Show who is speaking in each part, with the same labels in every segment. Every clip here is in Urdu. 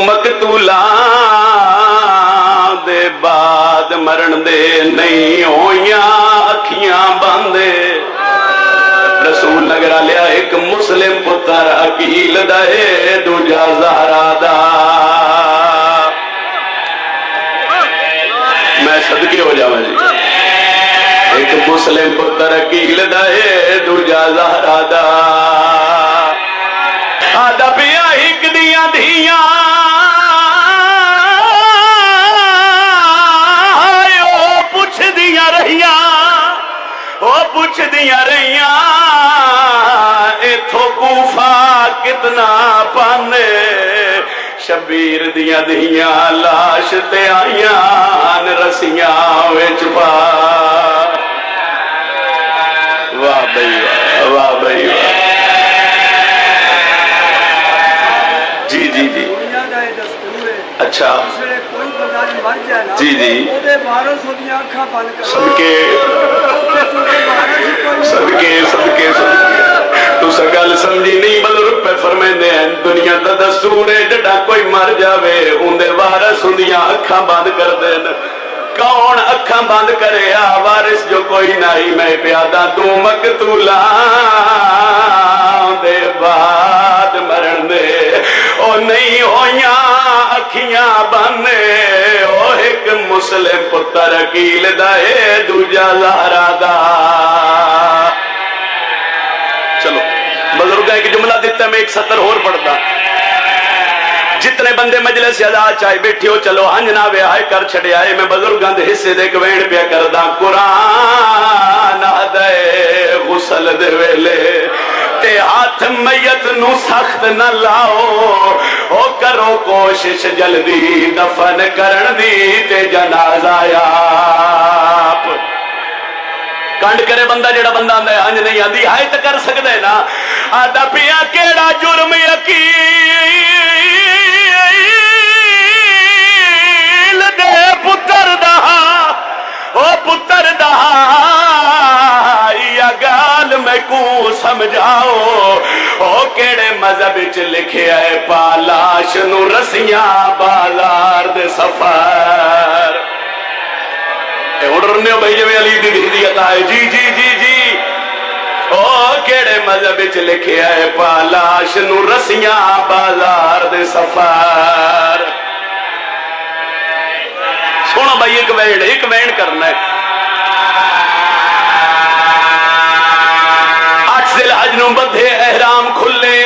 Speaker 1: مقتولاں دے بعد مرن دے نہیں ہویاں اکھیاں بندے رسول نگرہ لیا ایک مسلم پتر عقیل دے دوجا زہرا دا میں صدقے ہو جاؤں جی ایک مسلم پتر عقیل دے دوجا زہرا دا آدھا پیا ایک دیاں دھیاں او پوچھ دیاں رہیاں او پوچھ دیاں رہیاں ایتھو کوفہ کتنا پانے شبیر دیاں دھیاں لاش تے آیاں رسیاں وچ پا واہ بھئی واہ بھئی واہ جی جی جی اچھا جی جی صدقے صدقے صدقے تو سگل سمجھی نہیں بزرگ پہ فرمیندے ہیں دنیا دا دستور ہے جڑا کوئی مر جاوے اندے وارث اندیاں اکھاں بند کر دین کون اکھاں بند کرے وارث جو کوئی نہیں میں پیادا تو مقتولاں دے بعد مرن دے او نہیں ہویاں اکھیاں بندے او ایک مسلم پتر عقیل دے دوجا زہرا دا چلو بزرگاں ایک جملہ دیتا میں ایک سطر اور پڑھتا جتنے بندے مجلس ادا چاہے بیٹھے ہو چلو ہنجنا وے آئے کر چھڑے آئے میں بزرگاں دے حصے دے کوین پیا کردہ قرآن دے غسل دے ویلے تے ہاتھ میت نو سخت نہ لاؤ او کرو کوشش جلدی دفن کرن دی تے جنازہ آپ کانڈ کرے بندہ جڑا بندہ آندھا ہے ہنج نہیں آندھی آئے تو کر سکتا ہے نا آدھا پیا کیڑا جرم یقین دے پتر دہا او پتر دہا یا گال میں کو سمجھاؤ او کیڑے مذہب وچ لکھے ہے پالاش نو رسیاں بازار دے سفر اے اڑرنے ہو بھائی جو علی دی ہدیت آئے جی جی جی جی او کیڑے مذہب وچ لکھے ہے پالاش نو رسیاں بازار دے سفر سونا بھائی ایک وینڈ کرنا ہے 8 ذی الحج نو بدھے احرام کھلے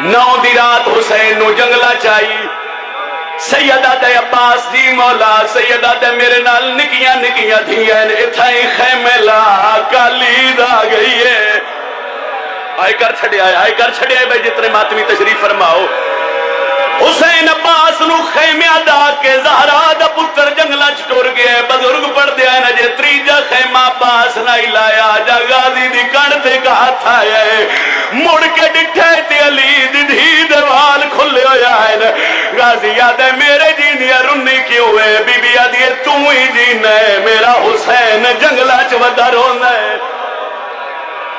Speaker 1: 9 دی رات حسین نو جنگلہ چاہی سیدہ دے عباس جی مولا سیدہ دے میرے نال نکیاں نکیاں دھیاں اتھائی خیمے لا کالید آ گئی ہے آئے کر چھڑے آئے بھائی جتنے ماتمی تشریف فرماؤ حسین عباس نو خیمے ادا کے زہرا دا پتر جنگلہ چٹور گیا ہے بزرگ پڑھ دیا ہے نجے تریجہ خیمہ عباس نائی لایا جا غازی دی کڑتے کا ہاتھ آیا ہے مڑ کے ڈٹھے تے علی دی دھی دوال کھلے ہویا ہے غازی یاد ہے میرے جینیا رنی کیوں ہے بی بی یاد یہ تو ہی جینا ہے میرا حسین جنگلہ چودہ رونا ہے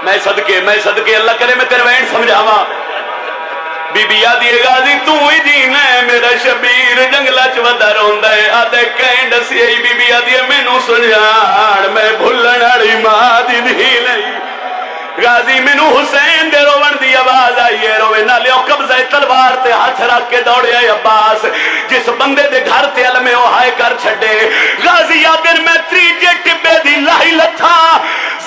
Speaker 1: میں صدقے اللہ کرے میں تیرے وینڈ سمجھاواں بی بی آدھی غازی تو ہی جینا ہے میرا شبیر جنگلہ چودہ روندہ ہے آدھے کہیں ڈسی ہے بی بی آدھی میں نو سنیاڑ میں بھلن اڑی ماں دی دھی نہیں غازی میں نو حسین دے روون دی آواز آئی ہے روے نہ لیو قبضہ تلوار تے ہاتھ رکھ کے دوڑے آئے عباس جس بندے دے گھر تے علمے ہو ہائے کر چھڑے غازی آدھر میں تریجے ٹبے دی لائی لتھا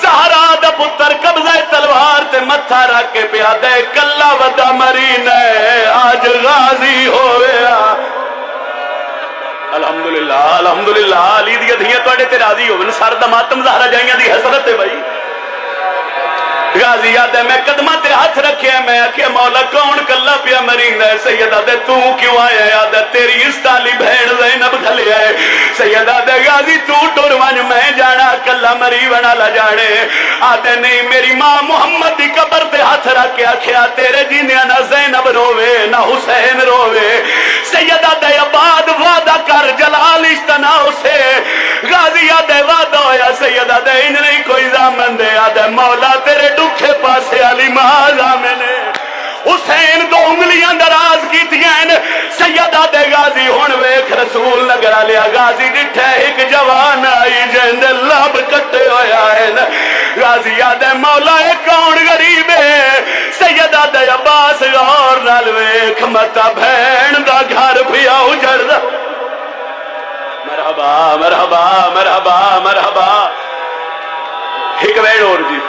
Speaker 1: زہرا دا پتر قبضہ تلوار تے متھا رکھ کے پیا دے کلا ودا مرین ہے آج غازی ہویا الحمدللہ علی دی دھیاں توڑے تے راضی ہو سر دا ماتم زہرا جائیاں دی حسرت ہے بھائی غازی یاد ہے میں قدمہ تے ہاتھ رکھے میں کہ مولا کون کلا پیا مرین ہے سیدہ دے تو کیوں آیا یاد ہے تیری اس تالی بھیڑ زینب کھلے ہے سیدہ دے غازی تو ٹوروان میں جانا کلا مری بنا لا جانے آتے نہیں میری ماں محمد دی قبر تے ہاتھ رکھے آکھیا تیرے جینیا نہ زینب روے نہ حسین روے سیدہ دے عباد وعدہ کر جلال اشتنا اسے غازی یاد ہے وعدہ ہویا سیدہ دے ان نہیں کوئی زامن دے یاد ہے مولا تیرے دکھے پاسے علی مہازہ میں نے حسین دو انگلی انگلیاں دراز کیتیاں سیدہ دے غازی ہن ویکھ رسول نگر لیا غازی ڈٹھے ایک جوان آئی جن لب کٹے ہویا ہے غازی آدھے مولا کون غریب ہے سیدہ دے عباس غور نال ویکھ متا بہن دا گھر پیا اجڑ دا مرحبا مرحبا مرحبا مرحبا ایک ویڑ اور جی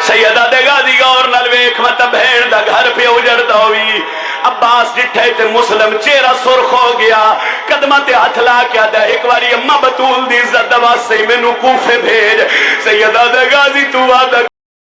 Speaker 1: سیدہ دے غازی غور نال ویکھ متا بہن دا گھر پیا اجڑدا ہوئی عباس جٹھے تے مسلم چہرہ سرخ ہو گیا قدمہ تے ہاتھ لا کیا دے ایک واری اماں بطول دی عزت واسطے مینوں کوفے بھیج سیدہ دے غازی تو وعدہ